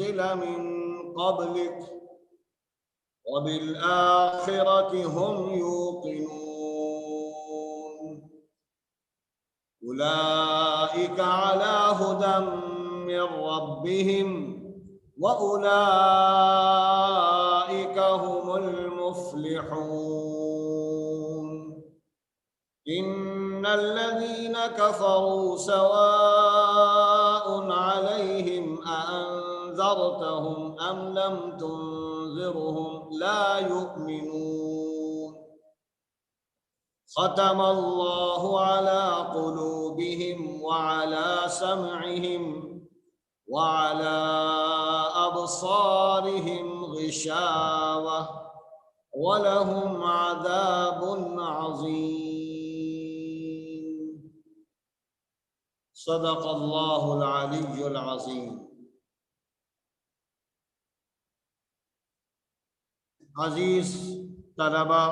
أنزل من قبلك وبالآخرة هم يوقنون أولئك على هدى من ربهم وأولئك هم المفلحون إن الذين كفروا سواء عليهم أأنذرتهم أم لم تنذرهم لا يؤمنون ختم الله على قلوبهم وعلى سمعهم وعلى أبصارهم غشاوة وَلَهُمْ عَذَابٌ عَظِيمٌ صدق اللہ العلی العظیم۔ عزیز طلبہ،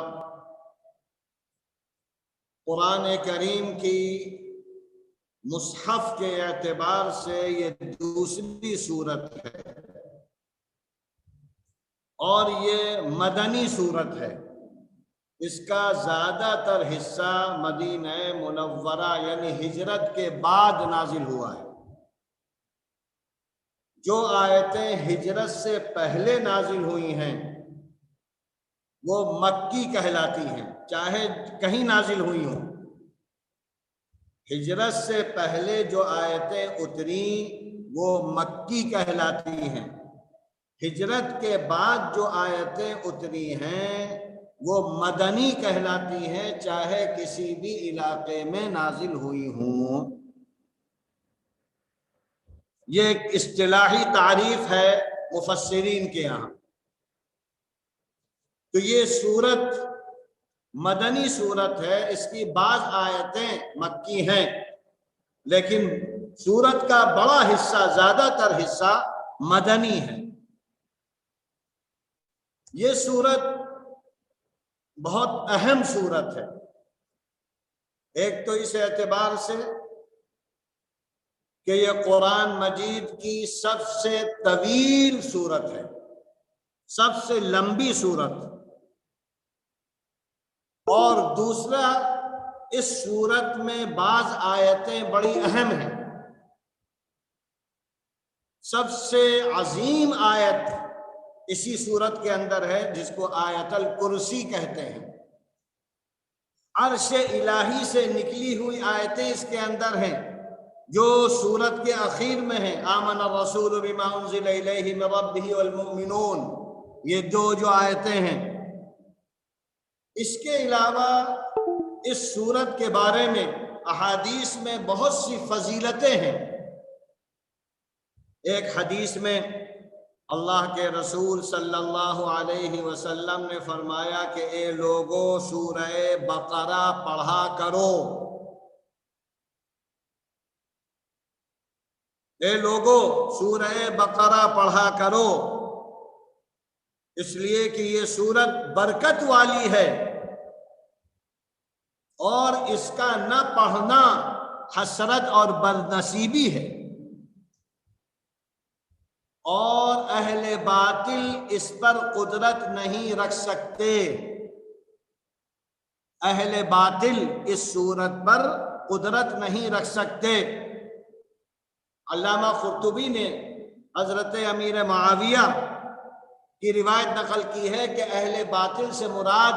قرآن کریم کی مصحف کے اعتبار سے یہ دوسری سورت ہے اور یہ مدنی سورت ہے۔ اس کا زیادہ تر حصہ مدینہ منورہ یعنی ہجرت کے بعد نازل ہوا ہے۔ جو آیتیں ہجرت سے پہلے نازل ہوئی ہیں وہ مکی کہلاتی ہیں، چاہے کہیں نازل ہوئی ہوں۔ ہجرت سے پہلے جو آیتیں اتری وہ مکی کہلاتی ہیں۔ ہجرت کے بعد جو آیتیں اتری ہیں وہ مدنی کہلاتی ہیں، چاہے کسی بھی علاقے میں نازل ہوئی ہوں۔ یہ ایک اصطلاحی تعریف ہے مفسرین کے یہاں۔ تو یہ سورت مدنی سورت ہے، اس کی بعض آیتیں مکی ہیں، لیکن سورت کا بڑا حصہ، زیادہ تر حصہ مدنی ہے۔ یہ سورت بہت اہم سورت ہے، ایک تو اس اعتبار سے کہ یہ قرآن مجید کی سب سے طویل سورت ہے، سب سے لمبی سورت، اور دوسرا اس سورت میں بعض آیتیں بڑی اہم ہیں۔ سب سے عظیم آیت اسی سورت کے اندر ہے جس کو آیت الکرسی کہتے ہیں۔ عرش الہی سے نکلی ہوئی آیتیں اس کے اندر ہیں جو سورت کے اخیر میں ہیں۔ آمن الرسول بما انزل الیہ من ربہ والمؤمنون، یہ جو آیتیں ہیں۔ اس کے علاوہ اس سورت کے بارے میں احادیث میں بہت سی فضیلتیں ہیں۔ ایک حدیث میں اللہ کے رسول صلی اللہ علیہ وسلم نے فرمایا کہ اے لوگو سورہ بقرہ پڑھا کرو، اے لوگو سورہ بقرہ پڑھا کرو، اس لیے کہ یہ سورت برکت والی ہے اور اس کا نہ پڑھنا حسرت اور بدنصیبی ہے، اور اہل باطل اس پر قدرت نہیں رکھ سکتے۔ اہل باطل اس سورت پر قدرت نہیں رکھ سکتے۔ علامہ قرطبی نے حضرت امیر معاویہ کی روایت نقل کی ہے کہ اہل باطل سے مراد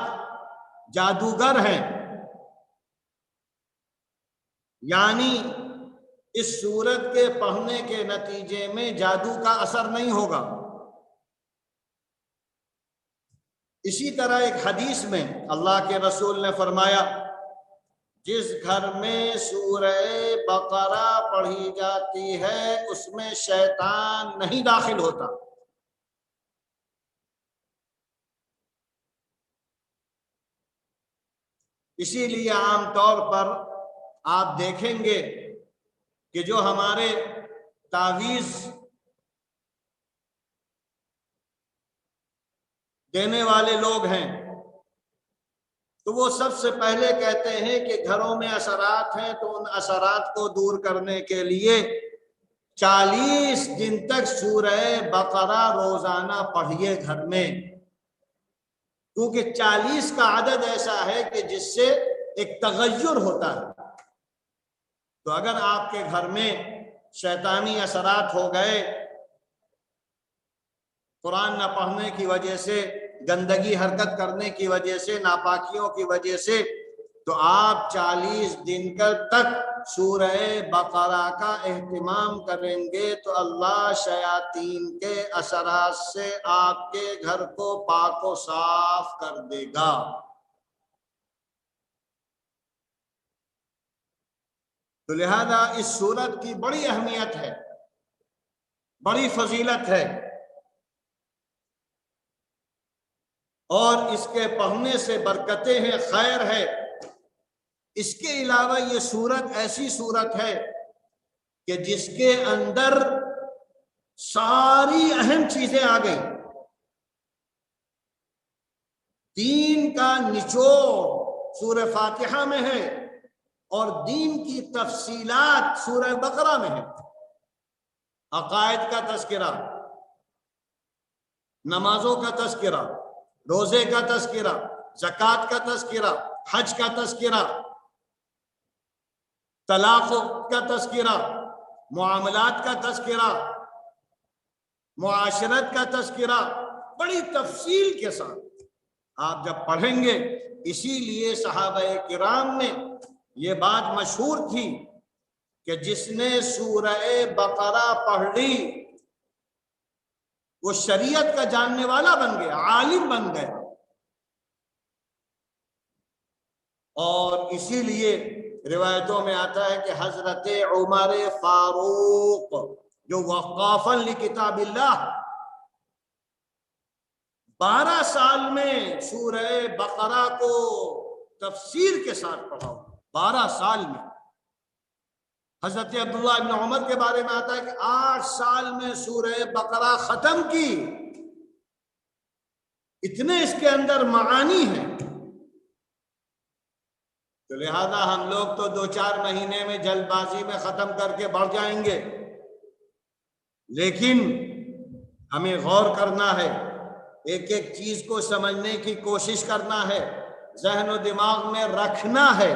جادوگر ہیں، یعنی اس سورت کے پڑھنے کے نتیجے میں جادو کا اثر نہیں ہوگا۔ اسی طرح ایک حدیث میں اللہ کے رسول نے فرمایا جس گھر میں سورہ بقرہ پڑھی جاتی ہے اس میں شیطان نہیں داخل ہوتا۔ اسی لیے عام طور پر آپ دیکھیں گے کہ جو ہمارے تعویذ دینے والے لوگ ہیں تو وہ سب سے پہلے کہتے ہیں کہ گھروں میں اثرات ہیں تو ان اثرات کو دور کرنے کے لیے 40 دن تک سورہ بقرہ روزانہ پڑھیے گھر میں، کیونکہ 40 کا عدد ایسا ہے کہ جس سے ایک تغیر ہوتا ہے۔ تو اگر آپ کے گھر میں شیطانی اثرات ہو گئے قرآن نہ پڑھنے کی وجہ سے، گندگی حرکت کرنے کی وجہ سے، ناپاکیوں کی وجہ سے، تو آپ 40 دن تک سورہ بقرہ کا اہتمام کریں گے تو اللہ شیاطین کے اثرات سے آپ کے گھر کو پاک و صاف کر دے گا۔ تو لہذا اس سورت کی بڑی اہمیت ہے، بڑی فضیلت ہے، اور اس کے پڑھنے سے برکتیں ہیں، خیر ہے۔ اس کے علاوہ یہ سورت ایسی سورت ہے کہ جس کے اندر ساری اہم چیزیں آ گئی۔ دین کا نچوڑ سورہ فاتحہ میں ہے اور دین کی تفصیلات سورہ بقرہ میں ہے۔ عقائد کا تذکرہ، نمازوں کا تذکرہ، روزے کا تذکرہ، زکوٰۃ کا تذکرہ، حج کا تذکرہ، طلاق کا تذکرہ، معاملات کا تذکرہ، معاشرت کا تذکرہ، بڑی تفصیل کے ساتھ آپ جب پڑھیں گے۔ اسی لیے صحابہ کرام نے یہ بات مشہور تھی کہ جس نے سورہ بقرہ پڑھ لی وہ شریعت کا جاننے والا بن گیا، عالم بن گیا۔ اور اسی لیے روایتوں میں آتا ہے کہ حضرت عمر فاروق جو وقافا لکتاب اللہ 12 سال میں سورہ بقرہ کو تفسیر کے ساتھ پڑھا، 12 سال میں۔ حضرت عبداللہ ابن عمر کے بارے میں آتا ہے کہ 8 سال میں سورہ بقرہ ختم کی، اتنے اس کے اندر معانی ہیں۔ تو لہذا ہم لوگ تو 2-4 مہینے میں جلد بازی میں ختم کر کے بڑھ جائیں گے، لیکن ہمیں غور کرنا ہے، ایک ایک چیز کو سمجھنے کی کوشش کرنا ہے، ذہن و دماغ میں رکھنا ہے،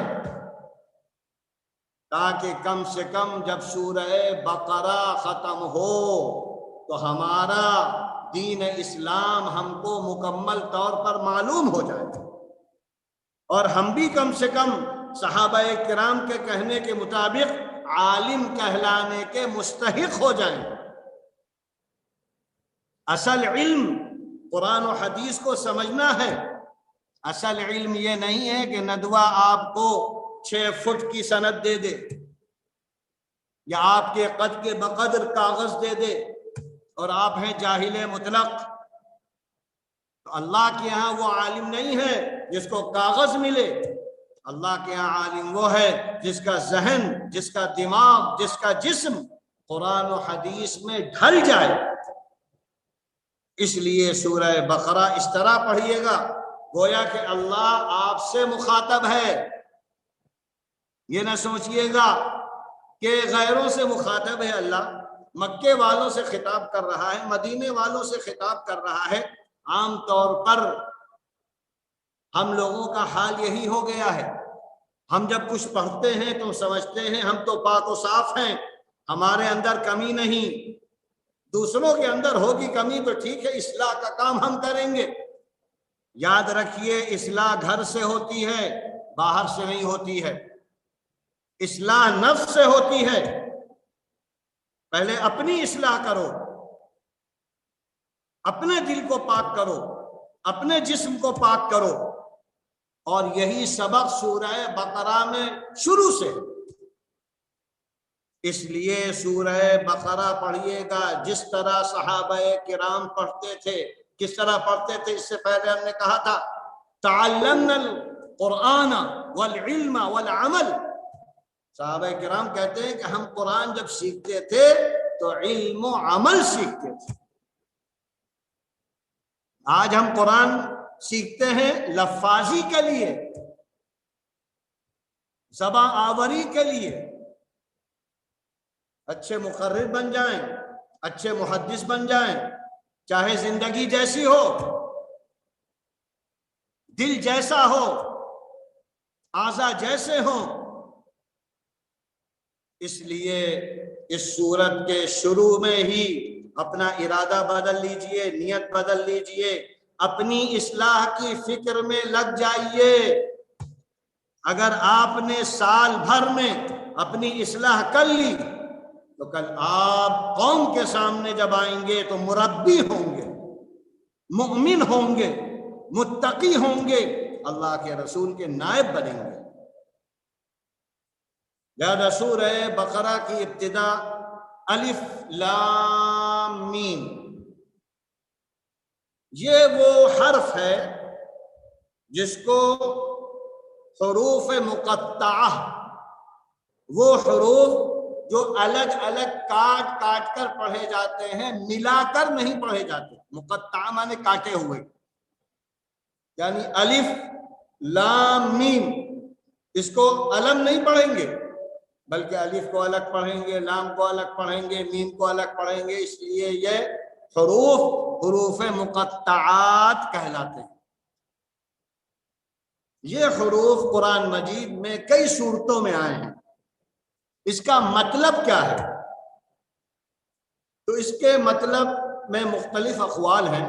تاکہ کم سے کم جب سورہ بقرہ ختم ہو تو ہمارا دین اسلام ہم کو مکمل طور پر معلوم ہو جائے، اور ہم بھی کم سے کم صحابہ کرام کے کہنے کے مطابق عالم کہلانے کے مستحق ہو جائیں۔ اصل علم قرآن و حدیث کو سمجھنا ہے، اصل علم یہ نہیں ہے کہ ندوہ آپ کو 6 فٹ کی سند دے دے یا آپ کے قد کے بقدر کاغذ دے دے اور آپ ہیں جاہل مطلق۔ تو اللہ کے ہاں وہ عالم نہیں ہے جس کو کاغذ ملے، اللہ کے ہاں عالم وہ ہے جس کا ذہن، جس کا دماغ، جس کا جسم قرآن و حدیث میں ڈھل جائے۔ اس لیے سورہ بقرہ اس طرح پڑھیے گا گویا کہ اللہ آپ سے مخاطب ہے، یہ نہ سوچئے گا کہ غیروں سے مخاطب ہے اللہ، مکے والوں سے خطاب کر رہا ہے، مدینے والوں سے خطاب کر رہا ہے۔ عام طور پر ہم لوگوں کا حال یہی ہو گیا ہے، ہم جب کچھ پڑھتے ہیں تو سمجھتے ہیں ہم تو پاک و صاف ہیں، ہمارے اندر کمی نہیں، دوسروں کے اندر ہوگی کمی تو ٹھیک ہے، اصلاح کا کام ہم کریں گے۔ یاد رکھیے اصلاح گھر سے ہوتی ہے، باہر سے نہیں ہوتی ہے، اصلاح نفس سے ہوتی ہے۔ پہلے اپنی اصلاح کرو، اپنے دل کو پاک کرو، اپنے جسم کو پاک کرو، اور یہی سبق سورہ بقرہ میں شروع سے۔ اس لیے سورہ بقرہ پڑھیے گا جس طرح صحابہ کرام پڑھتے تھے۔ کس طرح پڑھتے تھے اس سے پہلے ہم نے کہا تھا تعلمنا القرآن والعلم والعمل۔ صحابہ کرام کہتے ہیں کہ ہم قرآن جب سیکھتے تھے تو علم و عمل سیکھتے تھے۔ آج ہم قرآن سیکھتے ہیں لفاظی کے لیے، زبان آوری کے لیے، اچھے مقرر بن جائیں، اچھے محدث بن جائیں، چاہے زندگی جیسی ہو، دل جیسا ہو، اعضاء جیسے ہوں۔ اس لیے اس سورت کے شروع میں ہی اپنا ارادہ بدل لیجئے، نیت بدل لیجئے، اپنی اصلاح کی فکر میں لگ جائیے۔ اگر آپ نے سال بھر میں اپنی اصلاح کر لی تو کل آپ قوم کے سامنے جب آئیں گے تو مربی ہوں گے، مؤمن ہوں گے، متقی ہوں گے، اللہ کے رسول کے نائب بنیں گے۔ لہذا سورہ بقرہ کی ابتدا الف لام میم، یہ وہ حرف ہے جس کو حروف مقطعہ، وہ حروف جو الگ الگ کاٹ کاٹ کر پڑھے جاتے ہیں، ملا کر نہیں پڑھے جاتے۔ مقطعہ مانے کاٹے ہوئے، یعنی الف لام میم، اس کو الگ نہیں پڑھیں گے بلکہ الف کو الگ پڑھیں گے، لام کو الگ پڑھیں گے، میم کو الگ پڑھیں گے۔ اس لیے یہ حروف مقطعات کہلاتے ہیں۔ یہ حروف قرآن مجید میں کئی صورتوں میں آئے ہیں۔ اس کا مطلب کیا ہے؟ تو اس کے مطلب میں مختلف اقوال ہیں۔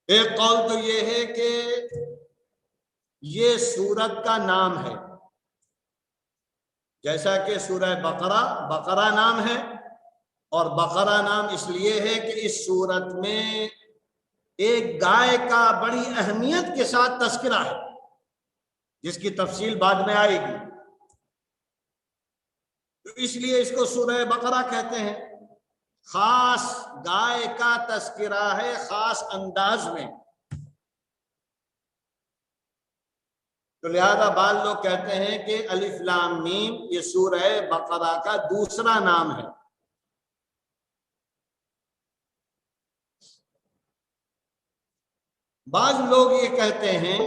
ایک قول تو یہ ہے کہ یہ سورت کا نام ہے، جیسا کہ سورہ بقرہ بقرہ نام ہے، اور بقرہ نام اس لیے ہے کہ اس سورت میں ایک گائے کا بڑی اہمیت کے ساتھ تذکرہ ہے، جس کی تفصیل بعد میں آئے گی، تو اس لیے اس کو سورہ بقرہ کہتے ہیں۔ خاص گائے کا تذکرہ ہے، خاص انداز میں، تو لہذا بعض لوگ کہتے ہیں کہ الف لام میم یہ سورہ بقرہ کا دوسرا نام ہے۔ بعض لوگ یہ کہتے ہیں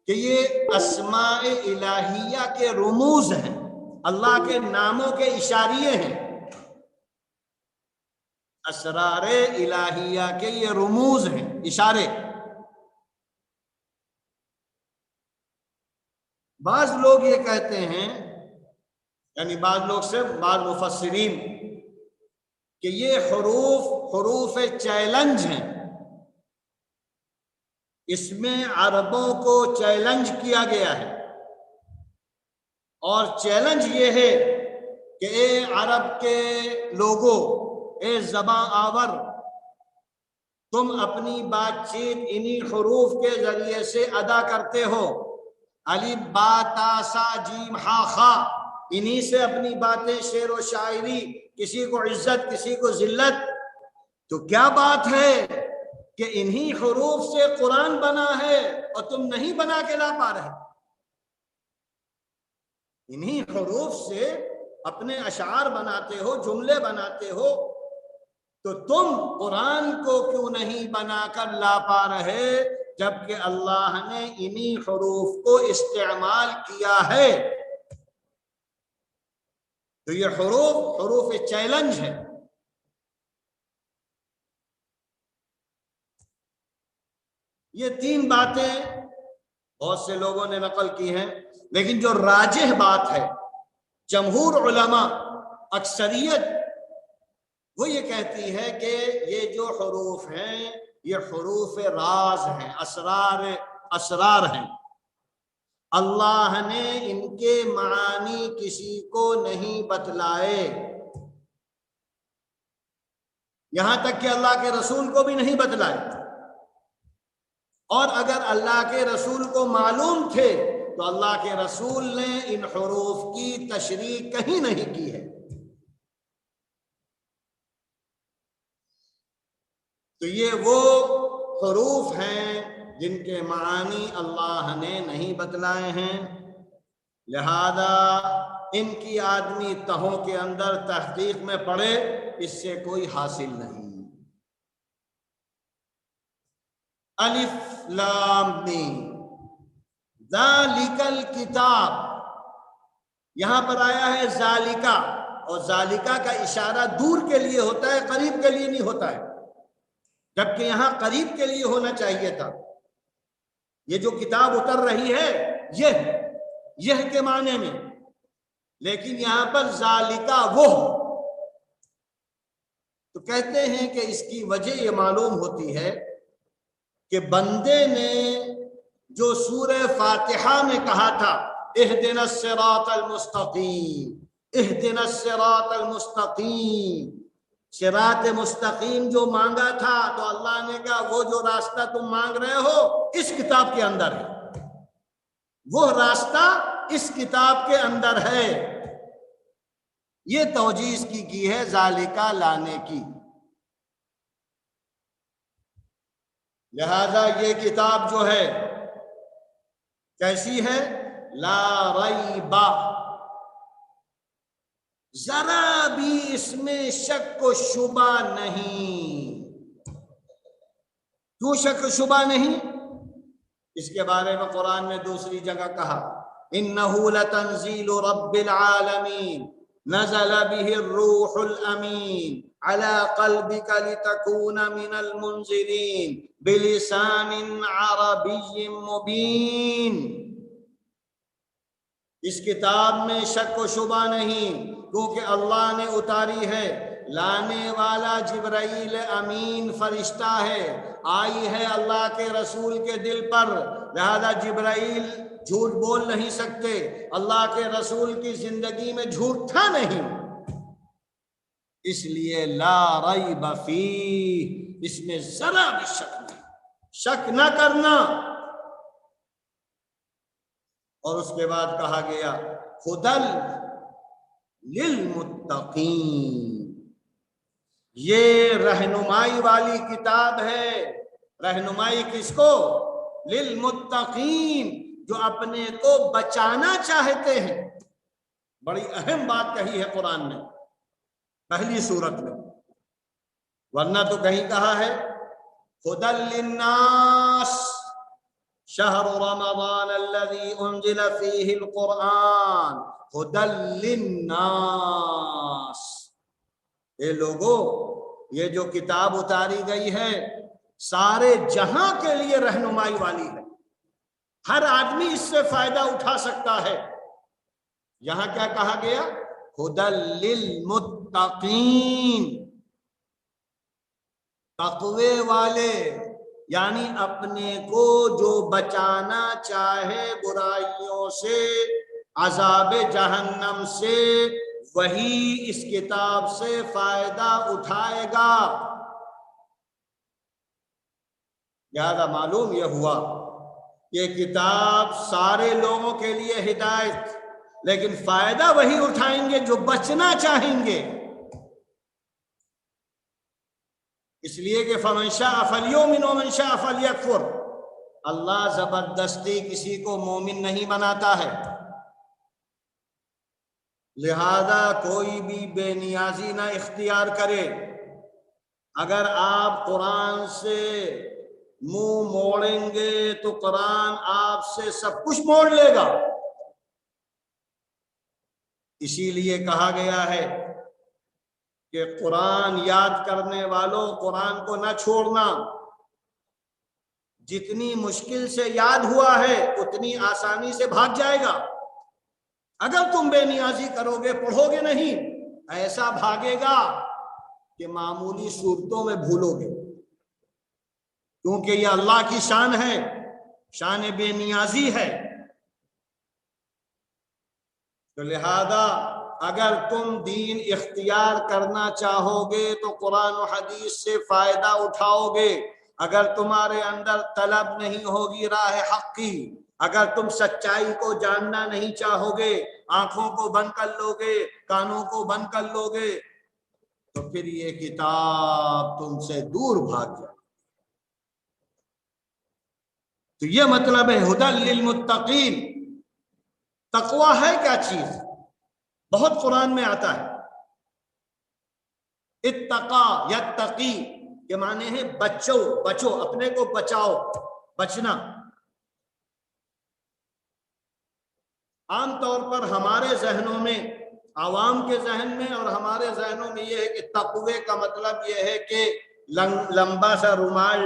کہ یہ اسماء الہیہ کے رموز ہیں، اللہ کے ناموں کے اشاریے ہیں، اسرار الہیہ کے یہ رموز ہیں، اشارے۔ بعض لوگ یہ کہتے ہیں، یعنی بعض لوگ سے بعض مفسرین، کہ یہ حروف چیلنج ہیں، اس میں عربوں کو چیلنج کیا گیا ہے، اور چیلنج یہ ہے کہ اے عرب کے لوگوں، اے زباں آور، تم اپنی بات چیت انہی حروف کے ذریعے سے ادا کرتے ہو، الف با تا سا جیم ہا خا، انہی سے اپنی باتیں، شعر و شاعری، کسی کو عزت کسی کو ذلت، تو کیا بات ہے کہ انہی حروف سے قرآن بنا ہے اور تم نہیں بنا کے لا پا رہے؟ انہی حروف سے اپنے اشعار بناتے ہو، جملے بناتے ہو، تو تم قرآن کو کیوں نہیں بنا کر لا پا رہے، جبکہ اللہ نے انہی حروف کو استعمال کیا ہے؟ تو یہ حروف چیلنج ہے۔ یہ تین باتیں بہت سے لوگوں نے نقل کی ہیں، لیکن جو راجح بات ہے، جمہور علماء، اکثریت، وہ یہ کہتی ہے کہ یہ جو حروف ہیں یہ حروف راز ہیں، اسرار ہیں، اللہ نے ان کے معانی کسی کو نہیں بتلائے، یہاں تک کہ اللہ کے رسول کو بھی نہیں بتلائے، اور اگر اللہ کے رسول کو معلوم تھے تو اللہ کے رسول نے ان حروف کی تشریح کہیں نہیں کی ہے۔ تو یہ وہ حروف ہیں جن کے معانی اللہ نے نہیں بتلائے ہیں، لہذا ان کی آدمی تہوں کے اندر تحقیق میں پڑے، اس سے کوئی حاصل نہیں۔ الف لام میم، ذالک الکتاب، یہاں پر آیا ہے ذالکہ، اور ذالکہ کا اشارہ دور کے لیے ہوتا ہے، قریب کے لیے نہیں ہوتا ہے، جبکہ یہاں قریب کے لیے ہونا چاہیے تھا۔ یہ جو کتاب اتر رہی ہے یہ کے معنی میں، لیکن یہاں پر ذالکہ وہ، تو کہتے ہیں کہ اس کی وجہ یہ معلوم ہوتی ہے کہ بندے نے جو سورہ فاتحہ میں کہا تھا اہدنا الصراط المستقیم، اہدنا الصراط المستقیم، صراط مستقیم جو مانگا تھا، تو اللہ نے کہا وہ جو راستہ تم مانگ رہے ہو اس کتاب کے اندر ہے، وہ راستہ اس کتاب کے اندر ہے۔ یہ توجیہ کی ہے ذالکہ لانے کی، لہذا یہ کتاب جو ہے کیسی ہے؟ لا ریب، ذرا بھی اس میں شک و شبہ نہیں۔ کیوں شک و شبہ نہیں؟ اس کے بارے میں قرآن نے دوسری جگہ کہا انہ لتنزیل رب العالمین نزل به الروح الامین على قلبك لتكون من المنذرین بلسان عربی مبین۔ اس کتاب میں شک و شبہ نہیں، کیونکہ اللہ نے اتاری ہے، لانے والا جبرائیل امین فرشتہ ہے، آئی ہے اللہ کے رسول کے دل پر، لہذا جبرائیل جھوٹ بول نہیں سکتے، اللہ کے رسول کی زندگی میں جھوٹ تھا نہیں، اس لیے لا ریب فیہ، اس میں ذرا بھی شک نہیں، شک نہ کرنا۔ اور اس کے بعد کہا گیا ہدی للمتقین، یہ رہنمائی والی کتاب ہے۔ رہنمائی کس کو؟ للمتقین، جو اپنے کو بچانا چاہتے ہیں۔ بڑی اہم بات کہی ہے قرآن نے پہلی سورت میں، ورنہ تو کہیں کہا ہے ہدی للناس شہر رمضان الذي انزل فيه القرآن هدى للناس، اے لوگو یہ جو کتاب اتاری گئی ہے سارے جہاں کے لیے رہنمائی والی ہے، ہر آدمی اس سے فائدہ اٹھا سکتا ہے۔ یہاں کیا کہا گیا؟ ہدی للمتقین، تقوی والے، یعنی اپنے کو جو بچانا چاہے برائیوں سے، عذاب جہنم سے، وہی اس کتاب سے فائدہ اٹھائے گا۔ لہذا معلوم یہ ہوا یہ کتاب سارے لوگوں کے لیے ہدایت، لیکن فائدہ وہی اٹھائیں گے جو بچنا چاہیں گے، اس لیے کہ فمن شاء فلیؤمن ومن شاء فلیکفر، اللہ زبردستی کسی کو مومن نہیں بناتا ہے، لہذا کوئی بھی بے نیازی نہ اختیار کرے۔ اگر آپ قرآن سے منہ موڑیں گے تو قرآن آپ سے سب کچھ موڑ لے گا۔ اسی لیے کہا گیا ہے کہ قرآن یاد کرنے والوں قرآن کو نہ چھوڑنا، جتنی مشکل سے یاد ہوا ہے اتنی آسانی سے بھاگ جائے گا۔ اگر تم بے نیازی کرو گے، پڑھو گے نہیں، ایسا بھاگے گا کہ معمولی صورتوں میں بھولو گے، کیونکہ یہ اللہ کی شان ہے، شان بے نیازی ہے۔ تو لہذا اگر تم دین اختیار کرنا چاہو گے تو قرآن و حدیث سے فائدہ اٹھاؤ گے۔ اگر تمہارے اندر طلب نہیں ہوگی راہ حق کی، اگر تم سچائی کو جاننا نہیں چاہو گے، آنکھوں کو بند کر لو گے، کانوں کو بند کر لو گے، تو پھر یہ کتاب تم سے دور بھاگ جائے۔ تو یہ مطلب ہے ہدی للمتقین۔ تقوی ہے کیا چیز؟ بہت قرآن میں آتا ہے، اتقا یتقی کے معنی ہے بچو، بچو، اپنے کو بچاؤ، بچنا۔ عام طور پر ہمارے ذہنوں میں عوام کے ذہن میں اور ہمارے ذہنوں میں یہ ہے کہ تقوی کا مطلب یہ ہے کہ لمبا سا رومال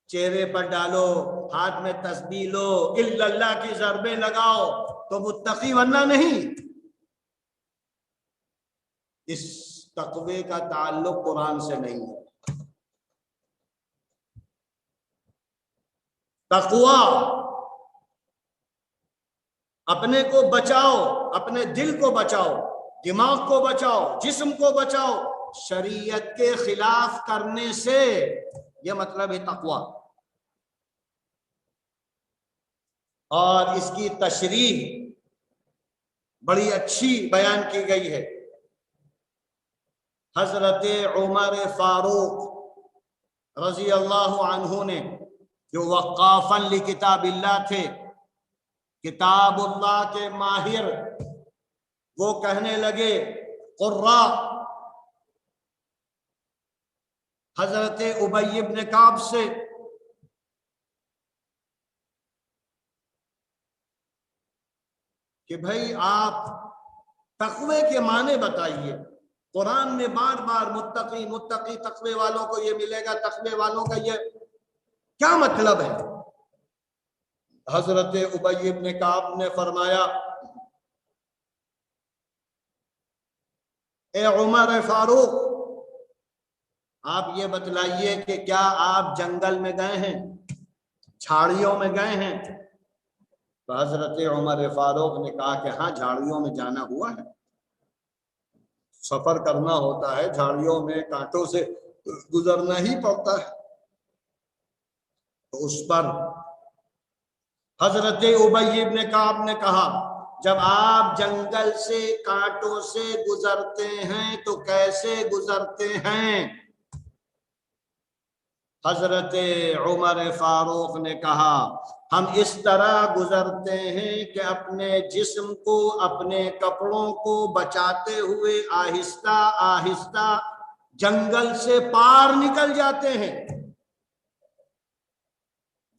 چہرے پر ڈالو، ہاتھ میں تسبیح لو، الا اللہ کی ضربیں لگاؤ تو متقی، ورنہ نہیں۔ اس تقوی کا تعلق قرآن سے نہیں ہے۔ تقوی اپنے کو بچاؤ، اپنے دل کو بچاؤ، دماغ کو بچاؤ، جسم کو بچاؤ شریعت کے خلاف کرنے سے، یہ مطلب ہے تقوی۔ اور اس کی تشریح بڑی اچھی بیان کی گئی ہے۔ حضرت عمر فاروق رضی اللہ عنہ نے، جو وقافاً لکتاب اللہ تھے، کتاب اللہ کے ماہر، وہ کہنے لگے قراء حضرت ابی بن کعب سے کہ بھائی آپ تقوی کے معنی بتائیے۔ قرآن میں بار بار متقی متقی، تقوی والوں کو یہ ملے گا، تقوی والوں کا یہ کیا مطلب ہے؟ حضرت ابی بن کعب نے فرمایا، اے عمر فاروق، آپ یہ بتلائیے کہ کیا آپ جنگل میں گئے ہیں، جھاڑیوں میں گئے ہیں؟ تو حضرت عمر فاروق نے کہا کہ ہاں، جھاڑیوں میں جانا ہوا ہے، سفر کرنا ہوتا ہے، جھاڑیوں میں کانٹوں سے گزرنا ہی پڑتا ہے۔ تو اس پر حضرت ابی بن کعب نے کہا، جب آپ جنگل سے کانٹوں سے گزرتے ہیں تو کیسے گزرتے ہیں؟ حضرت عمر فاروق نے کہا، ہم اس طرح گزرتے ہیں کہ اپنے جسم کو، اپنے کپڑوں کو بچاتے ہوئے آہستہ آہستہ جنگل سے پار نکل جاتے ہیں،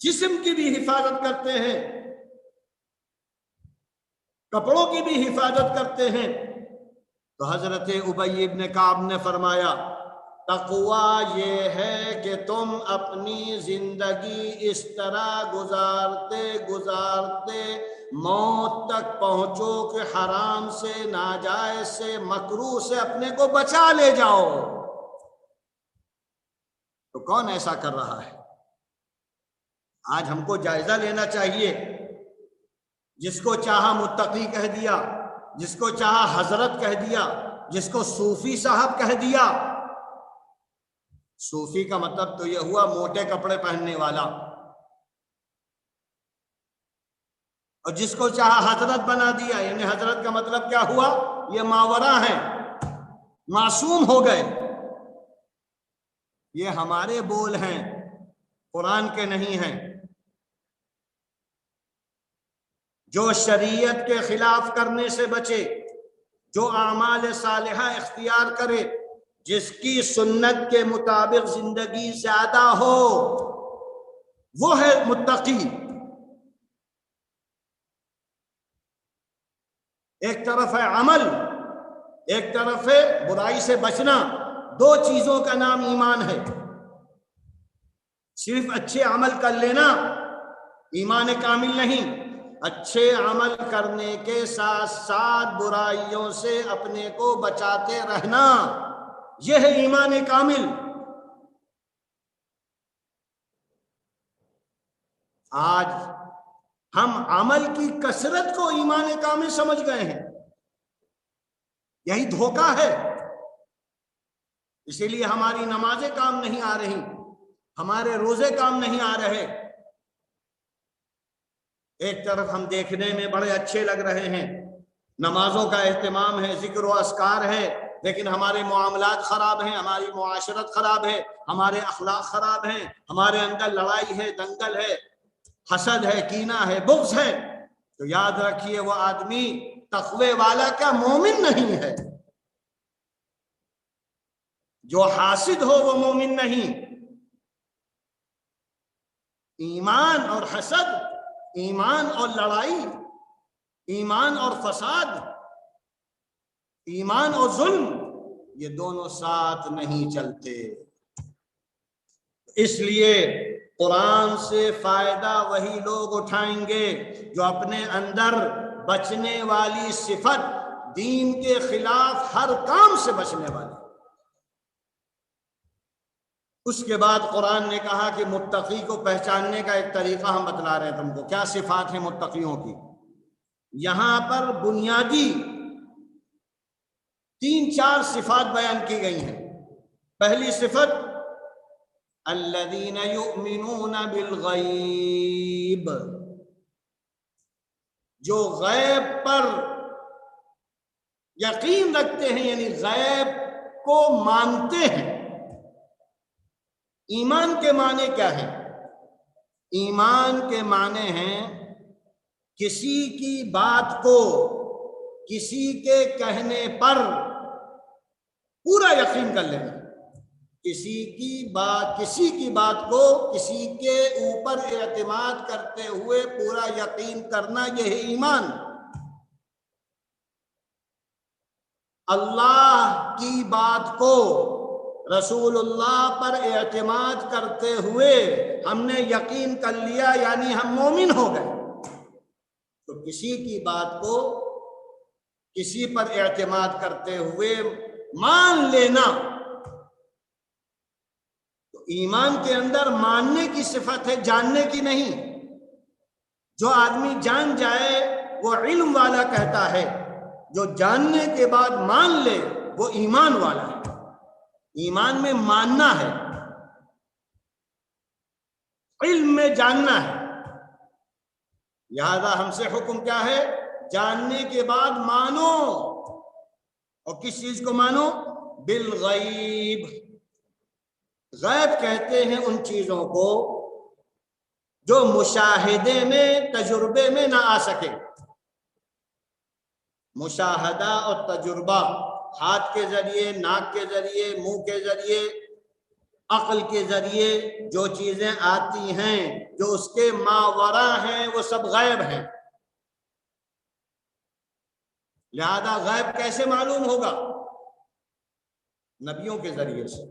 جسم کی بھی حفاظت کرتے ہیں، کپڑوں کی بھی حفاظت کرتے ہیں۔ تو حضرت ابی بن کعب نے فرمایا، تقوی یہ ہے کہ تم اپنی زندگی اس طرح گزارتے گزارتے موت تک پہنچو کہ حرام سے، ناجائز سے، مکروہ سے اپنے کو بچا لے جاؤ۔ تو کون ایسا کر رہا ہے؟ آج ہم کو جائزہ لینا چاہیے۔ جس کو چاہا متقی کہہ دیا، جس کو چاہا حضرت کہہ دیا، جس کو صوفی صاحب کہہ دیا۔ صوفی کا مطلب تو یہ ہوا موٹے کپڑے پہننے والا، اور جس کو چاہا حضرت بنا دیا، یعنی حضرت کا مطلب کیا ہوا؟ یہ ماورا ہیں، معصوم ہو گئے۔ یہ ہمارے بول ہیں، قرآن کے نہیں ہیں۔ جو شریعت کے خلاف کرنے سے بچے، جو اعمال صالحہ اختیار کرے، جس کی سنت کے مطابق زندگی زیادہ ہو، وہ ہے متقی۔ ایک طرف ہے عمل، ایک طرف ہے برائی سے بچنا۔ دو چیزوں کا نام ایمان ہے۔ صرف اچھے عمل کر لینا ایمان کامل نہیں، اچھے عمل کرنے کے ساتھ ساتھ برائیوں سے اپنے کو بچاتے رہنا، یہ ہے ایمان کامل۔ آج ہم عمل کی کثرت کو ایمان کامل سمجھ گئے ہیں، یہی دھوکہ ہے۔ اسی لیے ہماری نمازیں کام نہیں آ رہی، ہمارے روزے کام نہیں آ رہے۔ ایک طرف ہم دیکھنے میں بڑے اچھے لگ رہے ہیں، نمازوں کا اہتمام ہے، ذکر و اذکار ہے، لیکن ہمارے معاملات خراب ہیں، ہماری معاشرت خراب ہے، ہمارے اخلاق خراب ہیں، ہمارے اندر لڑائی ہے، دنگل ہے، حسد ہے، کینہ ہے، بغض ہے۔ تو یاد رکھیے، وہ آدمی تقوی والا کا مومن نہیں ہے۔ جو حاسد ہو وہ مومن نہیں۔ ایمان اور حسد، ایمان اور لڑائی، ایمان اور فساد، ایمان اور ظلم یہ دونوں ساتھ نہیں چلتے. اس لیے قرآن سے فائدہ وہی لوگ اٹھائیں گے جو اپنے اندر بچنے والی صفت، دین کے خلاف ہر کام سے بچنے والے. اس کے بعد قرآن نے کہا کہ متقی کو پہچاننے کا ایک طریقہ ہم بتلا رہے ہیں تم کو. کیا صفات ہیں متقیوں کی؟ یہاں پر بنیادی 3-4 صفات بیان کی گئی ہیں. پہلی صفت الذین یؤمنون بالغیب، جو غیب پر یقین رکھتے ہیں، یعنی غیب کو مانتے ہیں. ایمان کے معنی کیا ہے؟ ایمان کے معنی ہیں کسی کی بات کو کسی کے کہنے پر پورا یقین کر لینا. کسی کی بات کو کسی کے اوپر اعتماد کرتے ہوئے پورا یقین کرنا، یہ ہے ایمان. اللہ کی بات کو رسول اللہ پر اعتماد کرتے ہوئے ہم نے یقین کر لیا، یعنی ہم مومن ہو گئے. تو کسی کی بات کو کسی پر اعتماد کرتے ہوئے مان لینا، تو ایمان کے اندر ماننے کی صفت ہے، جاننے کی نہیں. جو آدمی جان جائے وہ علم والا کہتا ہے، جو جاننے کے بعد مان لے وہ ایمان والا ہے. ایمان میں ماننا ہے، علم میں جاننا ہے. لہذا ہم سے حکم کیا ہے؟ جاننے کے بعد مانو. اور کس چیز کو مانو؟ بالغیب. غیب کہتے ہیں ان چیزوں کو جو مشاہدے میں، تجربے میں نہ آ سکے. مشاہدہ اور تجربہ، ہاتھ کے ذریعے، ناک کے ذریعے، منہ کے ذریعے، عقل کے ذریعے جو چیزیں آتی ہیں، جو اس کے ماورا ہیں، وہ سب غیب ہیں. لہذا غیب کیسے معلوم ہوگا؟ نبیوں کے ذریعے سے.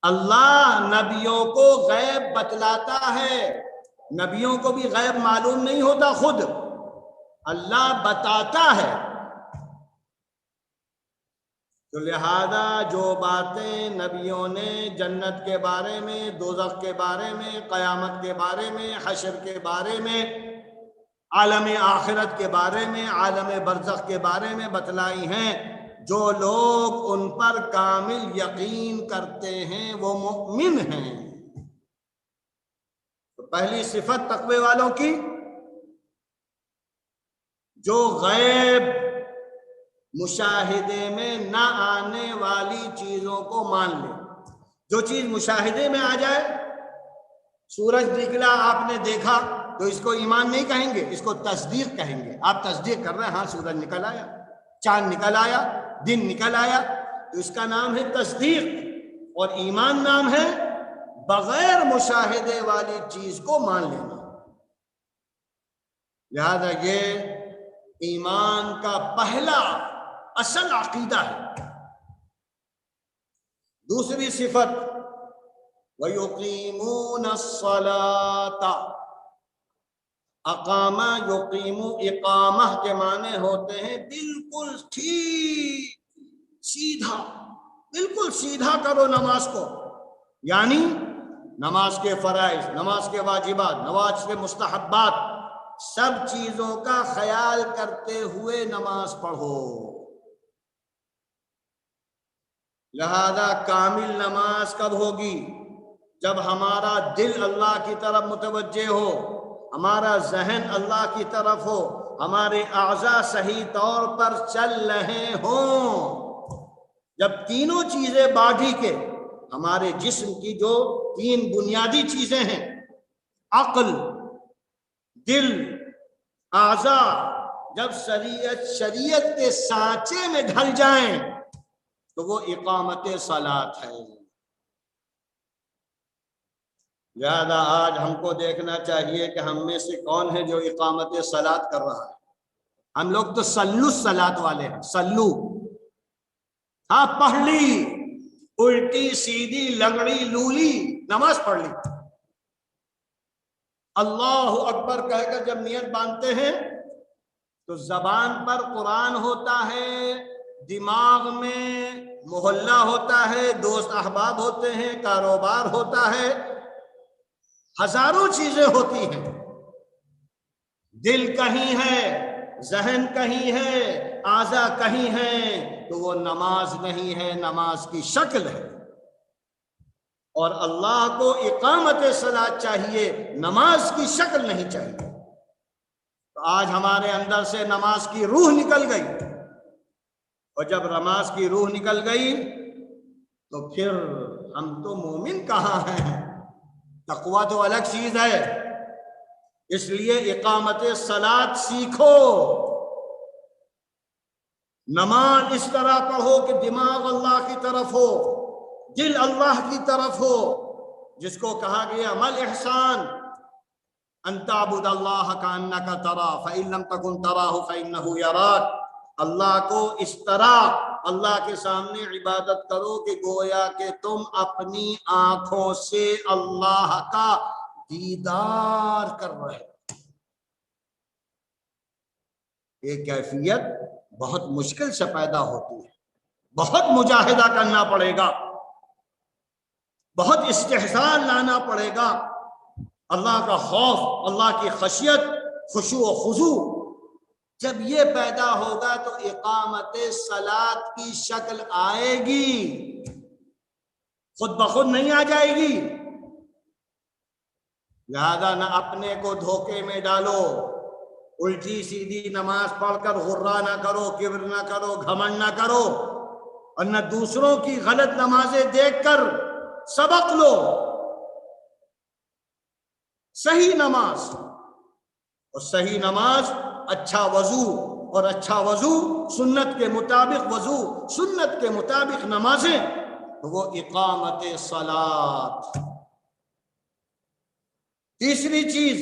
اللہ نبیوں کو غیب بتلاتا ہے. نبیوں کو بھی غیب معلوم نہیں ہوتا، خود اللہ بتاتا ہے. تو لہذا جو باتیں نبیوں نے جنت کے بارے میں، دوزخ کے بارے میں، قیامت کے بارے میں، حشر کے بارے میں، عالم آخرت کے بارے میں، عالم برزخ کے بارے میں بتلائی ہیں، جو لوگ ان پر کامل یقین کرتے ہیں وہ مؤمن ہیں. تو پہلی صفت تقوی والوں کی، جو غیب مشاہدے میں نہ آنے والی چیزوں کو مان لے. جو چیز مشاہدے میں آ جائے، سورج نکلا آپ نے دیکھا، تو اس کو ایمان نہیں کہیں گے، اس کو تصدیق کہیں گے. آپ تصدیق کر رہے ہیں، ہاں سورج نکل آیا، چاند نکل آیا، دن نکل آیا، تو اس کا نام ہے تصدیق. اور ایمان نام ہے بغیر مشاہدے والی چیز کو مان لینا. لہذا یہ ایمان کا پہلا اصل عقیدہ ہے. دوسری صفت وَيُقِيمُونَ الصَّلَاةَ. اقامہ، یقیم، اقامہ کے معنی ہوتے ہیں بالکل ٹھیک، سیدھا، بالکل سیدھا کرو نماز کو. یعنی نماز کے فرائض، نماز کے واجبات، نماز کے مستحبات، سب چیزوں کا خیال کرتے ہوئے نماز پڑھو. لہذا کامل نماز کب ہوگی؟ جب ہمارا دل اللہ کی طرف متوجہ ہو، ہمارا ذہن اللہ کی طرف ہو، ہمارے اعضاء صحیح طور پر چل رہے ہوں. جب تینوں چیزیں باڈی کے، ہمارے جسم کی جو 3 بنیادی چیزیں ہیں، عقل، دل، اعضاء، جب شریعت کے سانچے میں ڈھل جائیں تو وہ اقامت صلاۃ ہے. لہذا آج ہم کو دیکھنا چاہیے کہ ہم میں سے کون ہے جو اقامت صلاۃ کر رہا ہے. ہم لوگ تو سلو سلاد والے ہیں، سلو، ہاں پڑھ لی، الٹی سیدھی لنگڑی لولی نماز پڑھ لی، اللہ اکبر کہہ کر جب نیت باندھتے ہیں تو زبان پر قرآن ہوتا ہے، دماغ میں محلہ ہوتا ہے، دوست احباب ہوتے ہیں، کاروبار ہوتا ہے، ہزاروں چیزیں ہوتی ہیں، دل کہیں ہے، ذہن کہیں ہے، اعضاء کہیں ہیں، تو وہ نماز نہیں ہے، نماز کی شکل ہے۔ اور اللہ کو اقامت صلاۃ چاہیے، نماز کی شکل نہیں چاہیے۔ تو آج ہمارے اندر سے نماز کی روح نکل گئی، اور جب نماز کی روح نکل گئی تو پھر ہم تو مومن کہاں ہیں؟ تقویٰ تو الگ چیز ہے۔ اس لیے اقامت صلاۃ سیکھو، نماز اس طرح پڑھو کہ دماغ اللہ کی طرف ہو، دل اللہ کی طرف ہو، جس کو کہا گیا مل احسان ان تعبد اللہ کانک تراہ فإن لم تکن تراہ فإنہ یراک، اللہ کو اس طرح اللہ کے سامنے عبادت کرو کہ گویا کہ تم اپنی آنکھوں سے اللہ کا دیدار کر رہے ہو۔ یہ کیفیت بہت مشکل سے پیدا ہوتی ہے، بہت مجاہدہ کرنا پڑے گا، بہت استحسان لانا پڑے گا، اللہ کا خوف، اللہ کی خشیت، خشوع و خضوع جب یہ پیدا ہوگا تو اقامت صلاۃ کی شکل آئے گی، خود بخود نہیں آ جائے گی۔ لہذا نہ اپنے کو دھوکے میں ڈالو، الٹی سیدھی نماز پڑھ کر غرہ نہ کرو، کبر نہ کرو، گھمنڈ نہ کرو، اور نہ دوسروں کی غلط نمازیں دیکھ کر سبق لو۔ صحیح نماز، اور صحیح نماز اچھا وضو، اور اچھا وضو سنت کے مطابق وضو، سنت کے مطابق نمازیں، تو وہ اقامت صلاۃ۔ تیسری چیز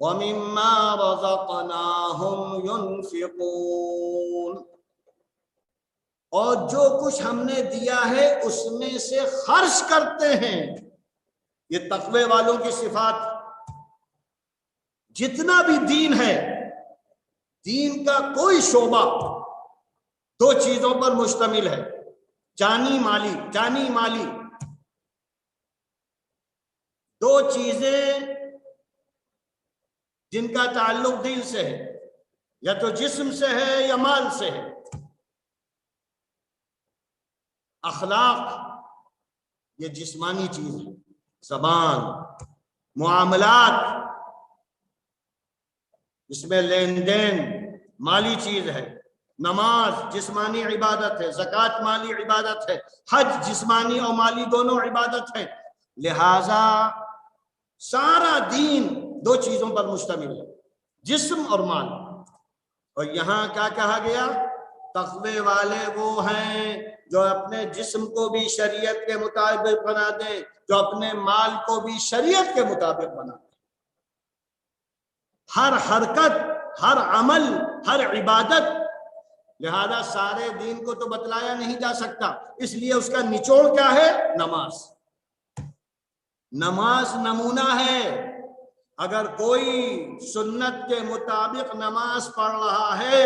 وَمِمَّا رَزَقْنَاهُمْ يُنْفِقُونَ، اور جو کچھ ہم نے دیا ہے اس میں سے خرچ کرتے ہیں۔ یہ تقوی والوں کی صفات، جتنا بھی دین ہے، دین کا کوئی شعبہ دو چیزوں پر مشتمل ہے، جانی مالی، جانی مالی، دو چیزیں جن کا تعلق دل سے ہے، یا تو جسم سے ہے یا مال سے ہے۔ اخلاق یہ جسمانی چیز ہے، زبان، معاملات، اس میں لین دین مالی چیز ہے، نماز جسمانی عبادت ہے، زکوٰۃ مالی عبادت ہے، حج جسمانی اور مالی دونوں عبادت ہے۔ لہذا سارا دین دو چیزوں پر مشتمل ہے، جسم اور مال۔ اور یہاں کیا کہا گیا؟ تقوی والے وہ ہیں جو اپنے جسم کو بھی شریعت کے مطابق بنا دیں، جو اپنے مال کو بھی شریعت کے مطابق بنا دیں۔ ہر حرکت، ہر عمل، ہر عبادت، لہذا سارے دین کو تو بتلایا نہیں جا سکتا، اس لیے اس کا نچوڑ کیا ہے؟ نماز۔ نماز نمونہ ہے۔ اگر کوئی سنت کے مطابق نماز پڑھ رہا ہے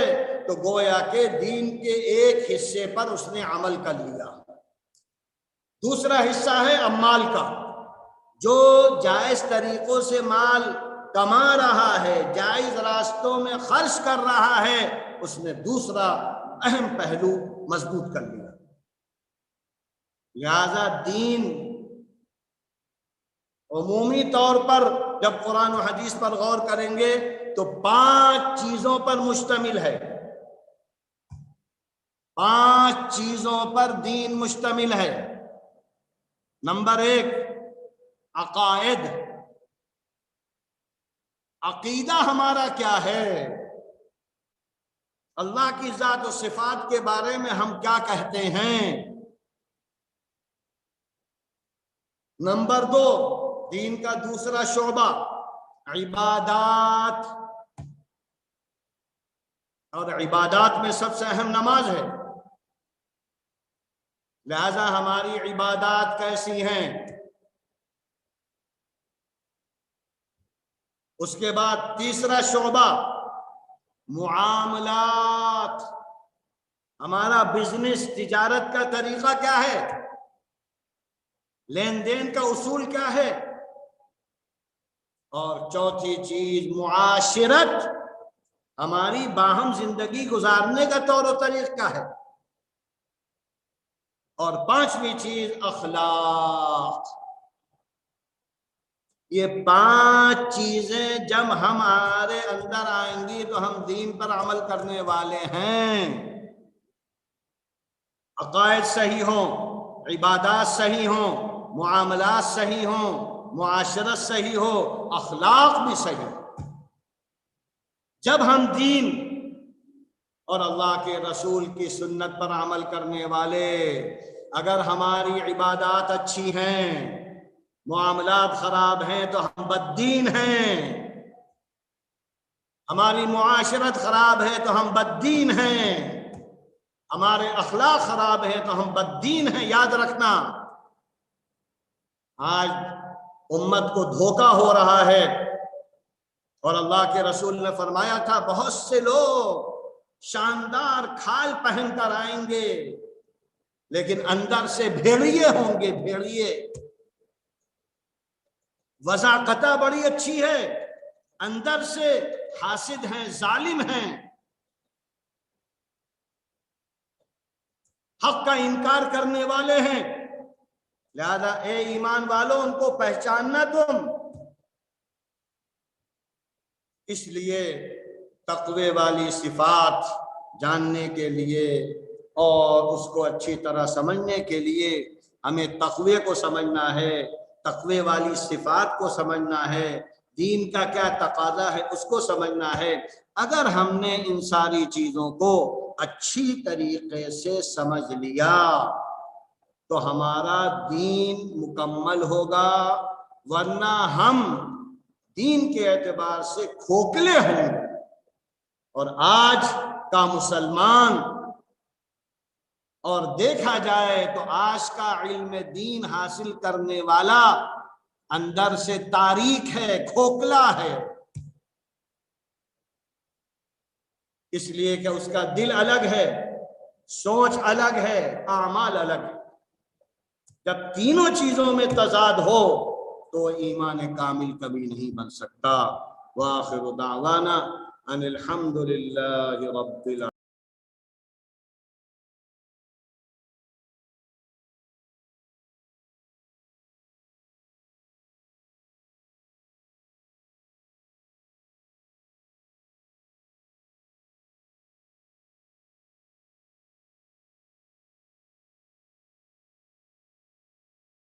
تو گویا کہ دین کے ایک حصے پر اس نے عمل کر لیا۔ دوسرا حصہ ہے اموال کا، جو جائز طریقوں سے مال کما رہا ہے، جائز راستوں میں خرچ کر رہا ہے، اس نے دوسرا اہم پہلو مضبوط کر لیا۔ لہذا دین عمومی طور پر جب قرآن و حدیث پر غور کریں گے تو 5 چیزوں پر مشتمل ہے۔ 5 چیزوں پر دین مشتمل ہے۔ نمبر 1، عقائد، عقیدہ ہمارا کیا ہے، اللہ کی ذات و صفات کے بارے میں ہم کیا کہتے ہیں۔ نمبر 2، دین کا دوسرا شعبہ عبادات، اور عبادات میں سب سے اہم نماز ہے. لہذا ہماری عبادات کیسی ہیں؟ اس کے بعد تیسرا شعبہ معاملات. ہمارا بزنس، تجارت کا طریقہ کیا ہے؟ لین دین کا اصول کیا ہے؟ اور چوتھی چیز معاشرت، ہماری باہم زندگی گزارنے کا طور و طریقہ کیا ہے؟ اور پانچویں چیز اخلاق. یہ 5 چیزیں جب ہمارے اندر آئیں گی تو ہم دین پر عمل کرنے والے ہیں. عقائد صحیح ہوں، عبادات صحیح ہوں، معاملات صحیح ہوں، معاشرت صحیح ہو، اخلاق بھی صحیح. جب ہم دین اور اللہ کے رسول کی سنت پر عمل کرنے والے، اگر ہماری عبادات اچھی ہیں، معاملات خراب ہیں تو ہم بددین ہیں. ہماری معاشرت خراب ہے تو ہم بددین ہیں. ہمارے اخلاق خراب ہیں تو ہم بددین ہیں. یاد رکھنا، آج امت کو دھوکہ ہو رہا ہے، اور اللہ کے رسول نے فرمایا تھا بہت سے لوگ شاندار کھال پہن کر آئیں گے لیکن اندر سے بھیڑیے ہوں گے. بھیڑیے، وضاقتہ بڑی اچھی ہے، اندر سے حاسد ہیں، ظالم ہیں، حق کا انکار کرنے والے ہیں. لہذا اے ایمان والوں، ان کو پہچاننا تم. اس لیے تقوی والی صفات جاننے کے لیے اور اس کو اچھی طرح سمجھنے کے لیے ہمیں تقوی کو سمجھنا ہے، تقوی والی صفات کو سمجھنا ہے، دین کا کیا تقاضا ہے اس کو سمجھنا ہے. اگر ہم نے ان ساری چیزوں کو اچھی طریقے سے سمجھ لیا تو ہمارا دین مکمل ہوگا، ورنہ ہم دین کے اعتبار سے کھوکھلے ہوں. اور آج کا مسلمان، اور دیکھا جائے تو آج کا علم دین حاصل کرنے والا اندر سے تاریک ہے، کھوکھلا ہے. اس لیے کہ اس کا دل الگ ہے، سوچ الگ ہے، اعمال الگ ہے. جب تینوں چیزوں میں تضاد ہو تو ایمان کامل کبھی نہیں بن سکتا. وآخر دعوانا ان الحمد للہ رب العالمین.